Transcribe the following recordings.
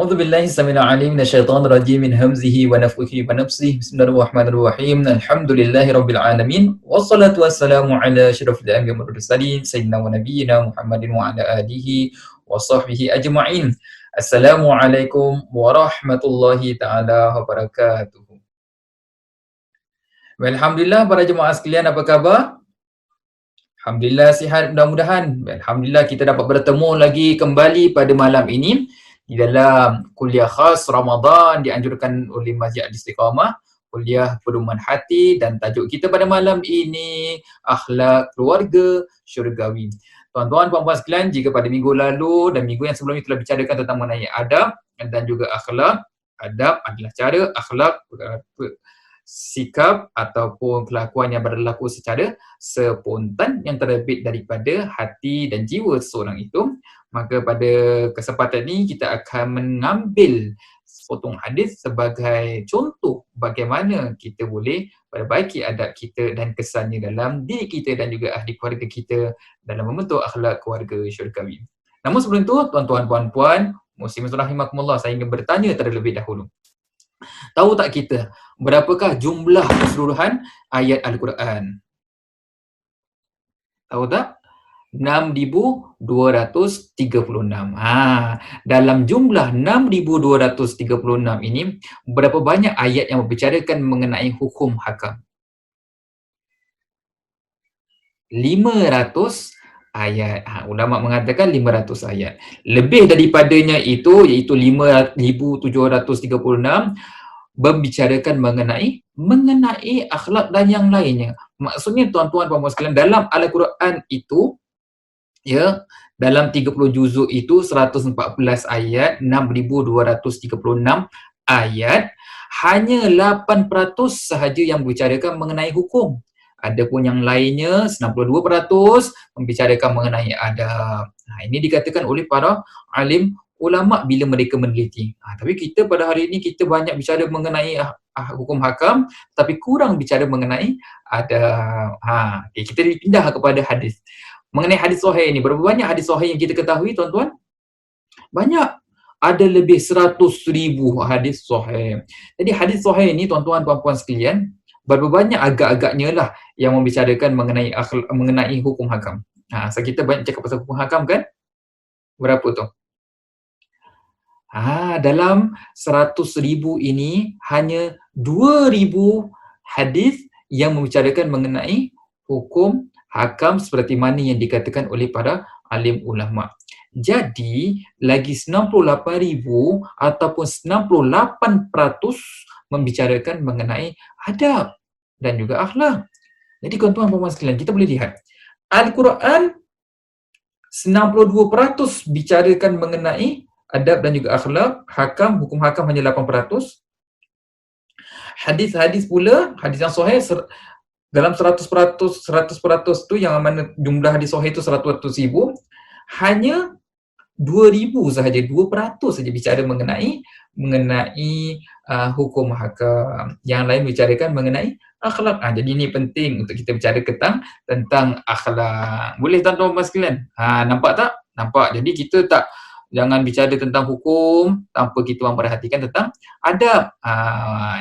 A'udzu billahi samil alim minasyaitonir rajim min hamzihi wa nafthihi wa nafsihi. Bismillahirrahmanirrahim. Alhamdulillahi rabbil alamin. Wassalatu wassalamu ala asyrafil anbiya'i wal mursalin sayyidina wa nabiyyina Muhammadin wa ala alihi wa sahbihi ajma'in. Assalamualaikum warahmatullahi taala wabarakatuh. Alhamdulillah para jemaah sekalian, apa khabar? Alhamdulillah sihat mudah-mudahan. Alhamdulillah kita dapat bertemu lagi kembali pada malam ini di dalam kuliah khas Ramadan dianjurkan oleh Masjid Al-Istiqamah, kuliah pedoman hati, dan tajuk kita pada malam ini akhlak keluarga syurgawi. Tuan-tuan, puan-puan sekalian, jika pada minggu lalu dan minggu yang sebelum itu telah bicarakan tentang mengenai adab dan juga akhlak, adab adalah cara, akhlak sikap ataupun kelakuan yang berlaku secara spontan yang terbit daripada hati dan jiwa seseorang itu. Maka pada kesempatan ini kita akan mengambil sepotong hadis sebagai contoh bagaimana kita boleh perbaiki adab kita dan kesannya dalam diri kita dan juga ahli keluarga kita dalam membentuk akhlak keluarga syurgawi. Namun sebelum itu, tuan-tuan, puan-puan, muslimin rahimakumullah, saya ingin bertanya terlebih dahulu. Tahu tak kita berapakah jumlah keseluruhan ayat Al-Quran? Tahu tak? 6,236. Dalam jumlah 6,236 ini, berapa banyak ayat yang membicarakan mengenai hukum hakam? 500 ayat. Ulama mengatakan 500 ayat. Lebih daripadanya itu, iaitu 5,736, membicarakan mengenai akhlak dan yang lainnya. Maksudnya tuan-tuan puan-puan sekalian, dalam Al-Quran itu, ya, dalam 30 juzuk itu 114 ayat, 6,236 ayat, hanya 8% sahaja yang membicarakan mengenai hukum. Adapun yang lainnya 92% membicarakan mengenai adab. Ini dikatakan oleh para alim ulama bila mereka meneliti. Tapi kita pada hari ini kita banyak bicara mengenai hukum hakam, tapi kurang bicara mengenai adab. Kita pindah kepada hadis. Mengenai hadis sahih ini, berapa banyak hadis sahih yang kita ketahui, tuan-tuan? Banyak. Ada lebih 100,000 hadis sahih. Jadi hadis sahih ini, tuan-tuan, puan-puan sekalian, berapa banyak agak-agaknya lah yang membicarakan mengenai hukum hakam. So kita banyak cakap pasal hukum hakam kan? Berapa tu? Dalam 100,000 ini hanya 2,000 hadis yang membicarakan mengenai hukum hakam seperti mana yang dikatakan oleh para alim ulama. Jadi lagi 98,000 ataupun 98% membicarakan mengenai adab dan juga akhlak. Jadi tuan-tuan dan puan sekalian, kita boleh lihat Al-Quran 92% bicarakan mengenai adab dan juga akhlak, hukum hakam hanya 8%. Hadis-hadis pula, hadis yang sahih dalam 100% tu yang mana jumlah hadis sahih itu 100,000, hanya 2,000 sahaja, 2% saja bicara mengenai hukum hakam. Yang lain bicarakan mengenai akhlak. Jadi ini penting untuk kita bicara tentang akhlak. Boleh tuan-tuan sekalian? Nampak tak? Nampak. Jadi kita jangan bicara tentang hukum tanpa kita memperhatikan tentang adab.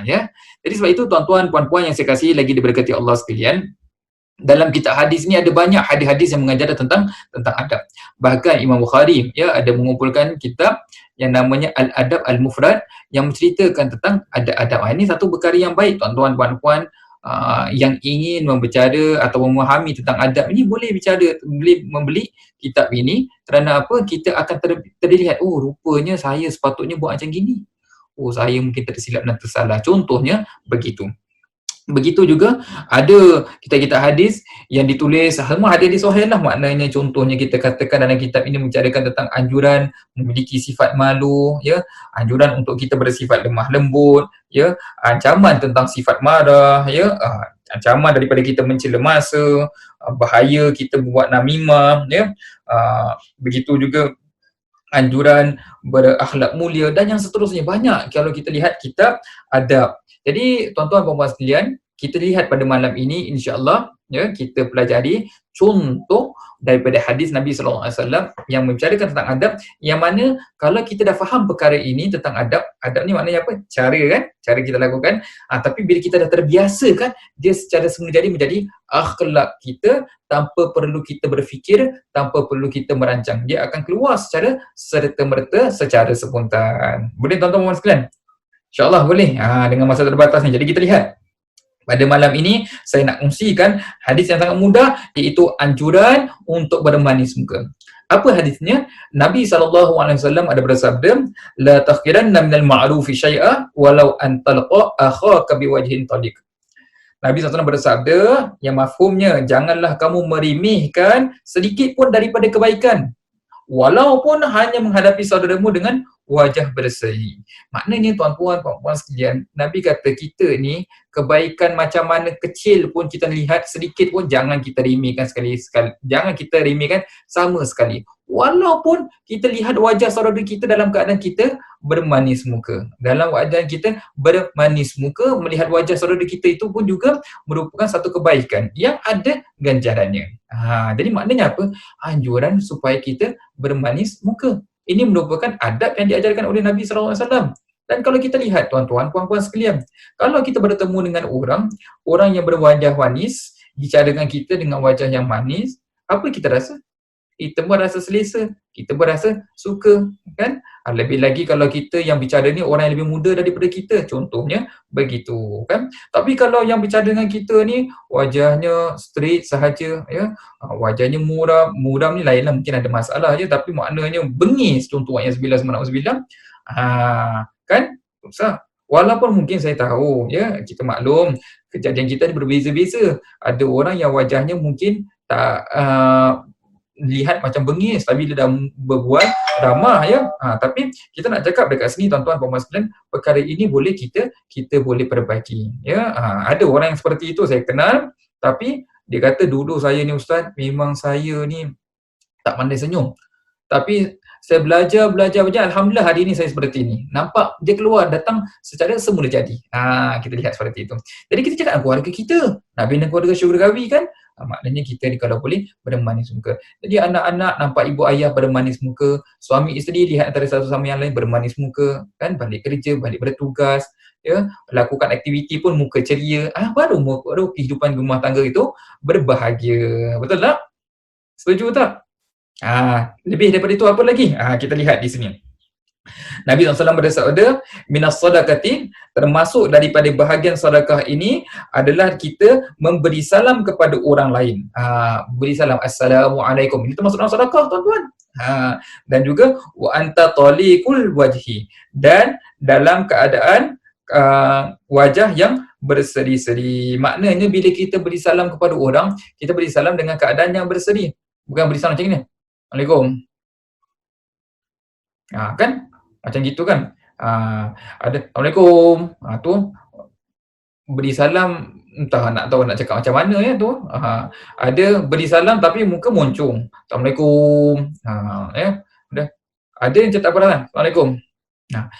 Ya. Jadi sebab itu tuan-tuan, puan-puan yang saya kasihi lagi diberkati Allah sekalian, dalam kitab hadis ni ada banyak hadis-hadis yang mengajar tentang adab. Bahkan Imam Bukhari ada mengumpulkan kitab yang namanya Al-Adab Al-Mufrad yang menceritakan tentang adab-adab. Ini satu perkara yang baik, tuan-tuan, puan-puan yang ingin membicara atau memahami tentang adab ini boleh membeli kitab ini, kerana apa? Kita akan terlihat, rupanya saya sepatutnya buat macam gini. Saya mungkin tersilap dan tersalah. Contohnya begitu. Begitu juga ada kitab-kitab hadis yang ditulis, semua hadis sahih lah, maknanya contohnya kita katakan dalam kitab ini menceritakan tentang anjuran memiliki sifat malu, anjuran untuk kita bersifat lemah lembut, ancaman tentang sifat marah, ancaman daripada kita mencela masa, bahaya kita buat namimah, begitu juga anjuran berakhlak mulia dan yang seterusnya. Banyak kalau kita lihat kitab adab. Jadi tuan-tuan dan puan sekalian, kita lihat pada malam ini insya-Allah kita pelajari contoh daripada hadis Nabi SAW yang membicarakan tentang adab, yang mana kalau kita dah faham perkara ini tentang adab, adab ni maknanya apa? Cara kan? Cara kita lakukan. Tapi bila kita dah terbiasa kan, dia secara semula jadi menjadi akhlak kita tanpa perlu kita berfikir, tanpa perlu kita merancang. Dia akan keluar secara serta-merta, secara spontan. Boleh tuan-tuan sekalian? InsyaAllah boleh. Dengan masa terbatas ni. Jadi kita lihat. Pada malam ini, saya nak kongsikan hadis yang sangat mudah, iaitu anjuran untuk bermanis muka. Apa hadisnya? Nabi SAW ada bersabda, "La takhkiranna minal ma'rufi syai'a walau an talqa akhaka biwajhin taliq." Nabi SAW bersabda, yang mafhumnya, janganlah kamu meremehkan sedikit pun daripada kebaikan, walaupun hanya menghadapi saudaramu dengan wajah berseri. Maknanya tuan-tuan, puan-puan sekalian, Nabi kata kita ni, kebaikan macam mana kecil pun kita lihat, sedikit pun jangan kita remehkan sekali-sekali. Jangan kita remehkan sama sekali. Walaupun kita lihat wajah saudara kita dalam keadaan kita bermanis muka. Dalam keadaan kita bermanis muka, melihat wajah saudara kita itu pun juga merupakan satu kebaikan yang ada ganjarannya. Jadi maknanya apa? Anjuran supaya kita bermanis muka. Ini merupakan adab yang diajarkan oleh Nabi SAW. Dan kalau kita lihat tuan-tuan, puan-puan sekalian, kalau kita bertemu dengan orang yang berwajah manis, bicara dengan kita dengan wajah yang manis, apa kita rasa? Kita pun rasa selesa, kita pun rasa suka, kan? Lebih lagi kalau kita yang bicara ni orang yang lebih muda daripada kita, contohnya begitu, kan? Tapi kalau yang bicara dengan kita ni wajahnya straight sahaja, ya, wajahnya muram ni lainlah, mungkin ada masalah je, tapi maknanya bengis, contoh ayat 999, kan? Susah. Walaupun mungkin saya tahu, ya, kita maklum kejadian kita ni berbeza-beza. Ada orang yang wajahnya mungkin tak lihat macam bengis, tapi dia dah berbual ramah, ya. Tapi kita nak cakap dekat sini tuan-tuan puan-puan sekalian, perkara ini boleh kita boleh perbaiki, ya. Ada orang yang seperti itu saya kenal, tapi dia kata dulu saya ni ustaz, memang saya ni tak pandai senyum. Tapi saya belajar, alhamdulillah hari ini saya seperti ini. Nampak dia keluar datang secara semula jadi. Kita lihat seperti itu. Jadi kita cakap keluarga kita, nak bina keluarga syurgawi kan? Maknanya kita ni kalau boleh bermanis muka. Jadi anak-anak nampak ibu ayah bermanis muka, suami isteri lihat antara satu sama yang lain bermanis muka, kan? Balik kerja, balik bertugas, ya, lakukan aktiviti pun muka ceria. Baru kehidupan rumah tangga itu berbahagia. Betul tak? Setuju tak? Lebih daripada itu apa lagi? Kita lihat di sini. Nabi SAW bersabda, minas sadaqati, termasuk daripada bahagian sedekah ini adalah kita memberi salam kepada orang lain. Beri salam, Assalamualaikum. Ini termasuk dalam sedekah, tuan-tuan. Dan juga wa anta taliqul wajhi, dan dalam keadaan wajah yang berseri-seri. Maknanya bila kita beri salam kepada orang, kita beri salam dengan keadaan yang berseri. Bukan beri salam macam ni. Assalamualaikum. Kan? Macam gitu kan? Ada Assalamualaikum. Tu beri salam, entah nak tahu nak cakap macam mana ya tu. Ada beri salam tapi muka moncong. Assalamualaikum. Ya. Dah. Ada yang cakap apa? Assalamualaikum.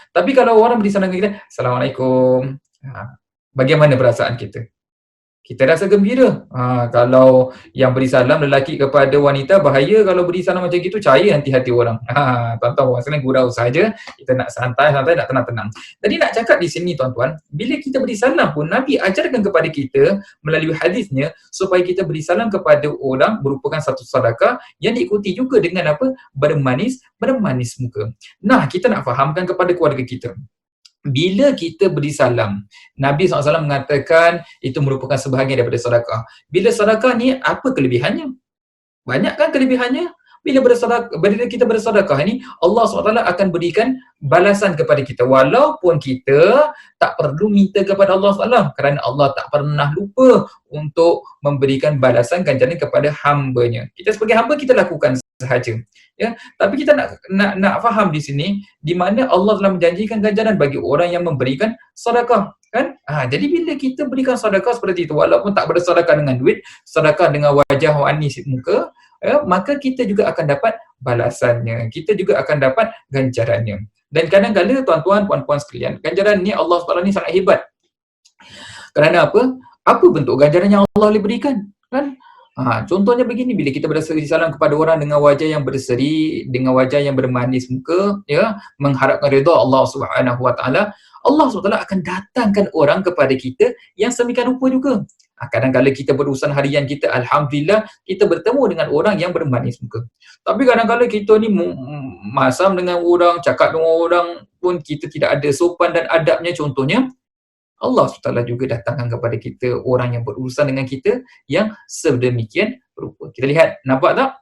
Tapi kalau orang beri salam kepada kita, Assalamualaikum. Bagaimana perasaan kita? Kita rasa gembira. Kalau yang beri salam lelaki kepada wanita, bahaya kalau beri salam macam gitu, cari hati-hati orang. Tuan-tuan, sekarang gurau saja. Kita nak santai-santai, nak tenang-tenang. Jadi nak cakap di sini tuan-tuan, bila kita beri salam pun, Nabi ajarkan kepada kita melalui hadisnya supaya kita beri salam kepada orang merupakan satu sedekah yang diikuti juga dengan apa? Bermanis muka. Nah, kita nak fahamkan kepada keluarga kita. Bila kita beri salam, Nabi SAW mengatakan itu merupakan sebahagian daripada sedekah. Bila sedekah ni, apa kelebihannya? Banyak kan kelebihannya? Bila kita bersedekah ni, Allah SWT akan berikan balasan kepada kita. Walaupun kita tak perlu minta kepada Allah SWT, kerana Allah tak pernah lupa untuk memberikan balasan ganjaran kepada hamba-Nya. Kita sebagai hamba, kita lakukan sahaja. Ya, tapi kita nak faham di sini di mana Allah telah menjanjikan ganjaran bagi orang yang memberikan sedekah, kan? Jadi bila kita berikan sedekah seperti itu, walaupun tak bersedekah dengan duit, sedekah dengan wajah manis muka, ya, maka kita juga akan dapat balasannya, kita juga akan dapat ganjarannya. Dan kadang-kadang tuan-tuan, puan-puan sekalian, ganjaran ni Allah SWT ni sangat hebat. Kerana apa? Apa bentuk ganjaran yang Allah boleh berikan? Kan? Contohnya begini, bila kita berseri salam kepada orang dengan wajah yang berseri, dengan wajah yang bermanis muka, ya, mengharapkan redha Allah Subhanahu Wa Taala, Allah SWT akan datangkan orang kepada kita yang semikian rupa juga. Kadang-kadang kita berurusan harian kita, Alhamdulillah, kita bertemu dengan orang yang bermanis muka. Tapi kadang-kadang kita ni masam dengan orang, cakap dengan orang pun kita tidak ada sopan dan adabnya, contohnya, Allah SWT juga datangkan kepada kita orang yang berurusan dengan kita yang sedemikian rupa. Kita lihat, nampak tak?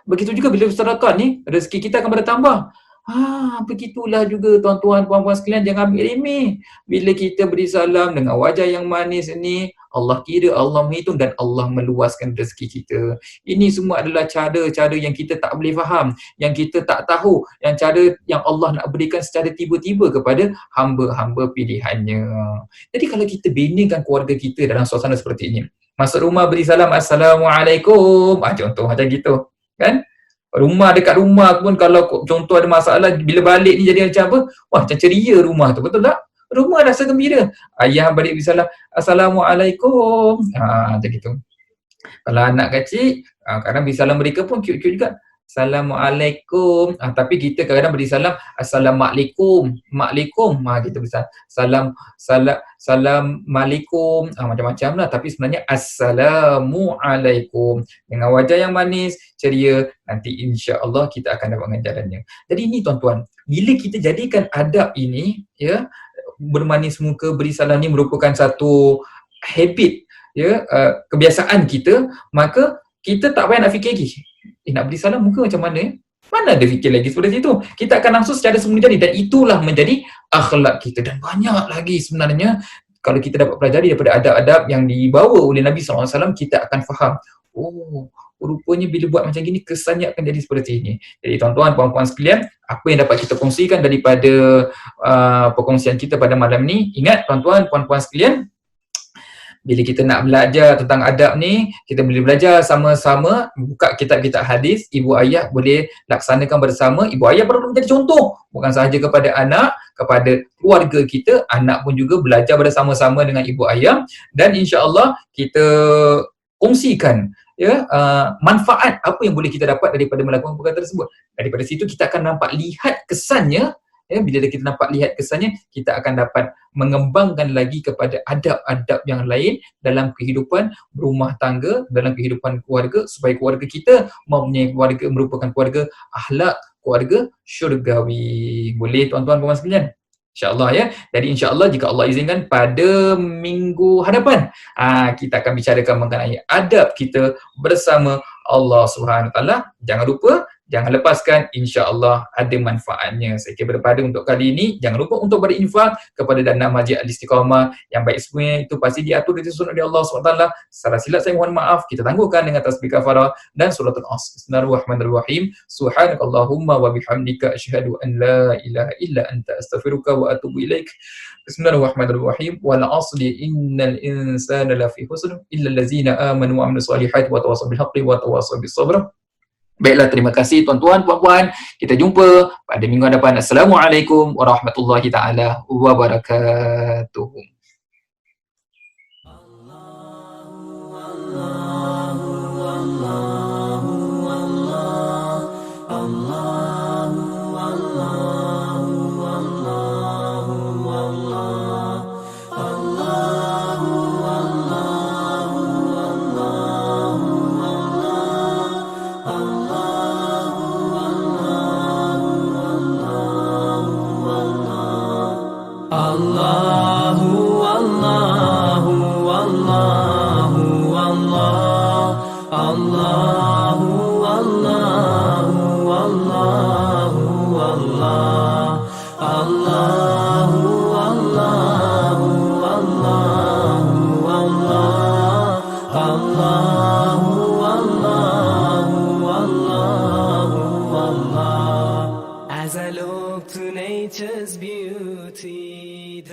Begitu juga bila bersedekah ni, rezeki kita akan bertambah. Begitulah juga tuan-tuan, puan-puan sekalian, jangan ambil remeh. Bila kita beri salam dengan wajah yang manis ni, Allah kira, Allah menghitung dan Allah meluaskan rezeki kita. Ini semua adalah cara-cara yang kita tak boleh faham, yang kita tak tahu, yang cara yang Allah nak berikan secara tiba-tiba kepada hamba-hamba pilihannya. Jadi kalau kita binakan keluarga kita dalam suasana seperti ini, masuk rumah beri salam, Assalamualaikum, contoh macam gitu, kan? Rumah, dekat rumah pun kalau contoh ada masalah, bila balik ni jadi macam apa? Macam ceria rumah tu, betul tak? Rumah rasa gembira. Ayah balik beri salam, Assalamualaikum. Macam gitu. Kalau anak kecil, kadang beri salam mereka pun cute-cute juga. Assalamualaikum. Tapi kita kadang-kadang beri salam, Assalamualaikum. Maalaikum. Kita beri salam Assalamualaikum. Macam-macam lah. Tapi sebenarnya Assalamualaikum. Dengan wajah yang manis, ceria, nanti insya-Allah kita akan dapat ganjarannya. Jadi ini tuan-tuan, bila kita jadikan adab ini, ya, bermanis muka, beri salam ni merupakan satu habit, ya, kebiasaan kita, maka kita tak payah nak fikir lagi. Nak beri salam muka macam mana? Mana ada fikir lagi seperti itu. Kita akan langsung secara semula jadi, dan itulah menjadi akhlak kita. Dan banyak lagi sebenarnya kalau kita dapat pelajari daripada adab-adab yang dibawa oleh Nabi SAW, kita akan faham, rupanya bila buat macam gini kesannya akan jadi seperti ini. Jadi tuan-tuan, puan-puan sekalian, apa yang dapat kita kongsikan daripada perkongsian kita pada malam ni, ingat tuan-tuan, puan-puan sekalian, bila kita nak belajar tentang adab ni, kita boleh belajar sama-sama, buka kitab-kitab hadis, ibu ayah boleh laksanakan bersama. Ibu ayah perlu menjadi contoh, bukan sahaja kepada anak, kepada keluarga kita, anak pun juga belajar bersama-sama dengan ibu ayah, dan insya-Allah kita kongsikan, ya, manfaat apa yang boleh kita dapat daripada melakukan perkara tersebut. Daripada situ kita akan nampak lihat kesannya. Ya, bila kita nampak lihat kesannya, kita akan dapat mengembangkan lagi kepada adab-adab yang lain dalam kehidupan berumah tangga, dalam kehidupan keluarga, supaya keluarga kita mempunyai keluarga, merupakan keluarga akhlak, keluarga syurgawi. Boleh tuan-tuan puan sekalian? InsyaAllah, ya. Jadi insyaAllah jika Allah izinkan pada minggu hadapan, kita akan bicarakan mengenai adab kita bersama Allah Subhanahu Wa Taala. Jangan lupa, jangan lepaskan, insya-Allah ada manfaatnya. Saya kira pada untuk kali ini, jangan lupa untuk berinfak kepada dana Masjid Al-Istiqamah. Yang baik semuanya itu pasti diatur di sunnah oleh Allah SWT. Salah silap saya mohon maaf, kita tangguhkan dengan tasbih kafarah dan suratul Asr. Bismillahirrahmanirrahim. Subhanakallahumma wa bihamdika asyhadu an la ilaha illa anta astaghfiruka wa atubu ilaik. Bismillahirrahmanirrahim. Wal 'asri innal insana lafi khusr illa allazina amanu wa 'amilus solihati wa tawassaw bil haqqi wa tawassaw bis sabr. Baiklah, terima kasih tuan-tuan, puan-puan. Kita jumpa pada minggu hadapan. Assalamualaikum warahmatullahi taala wabarakatuh. As I look to nature's beauty,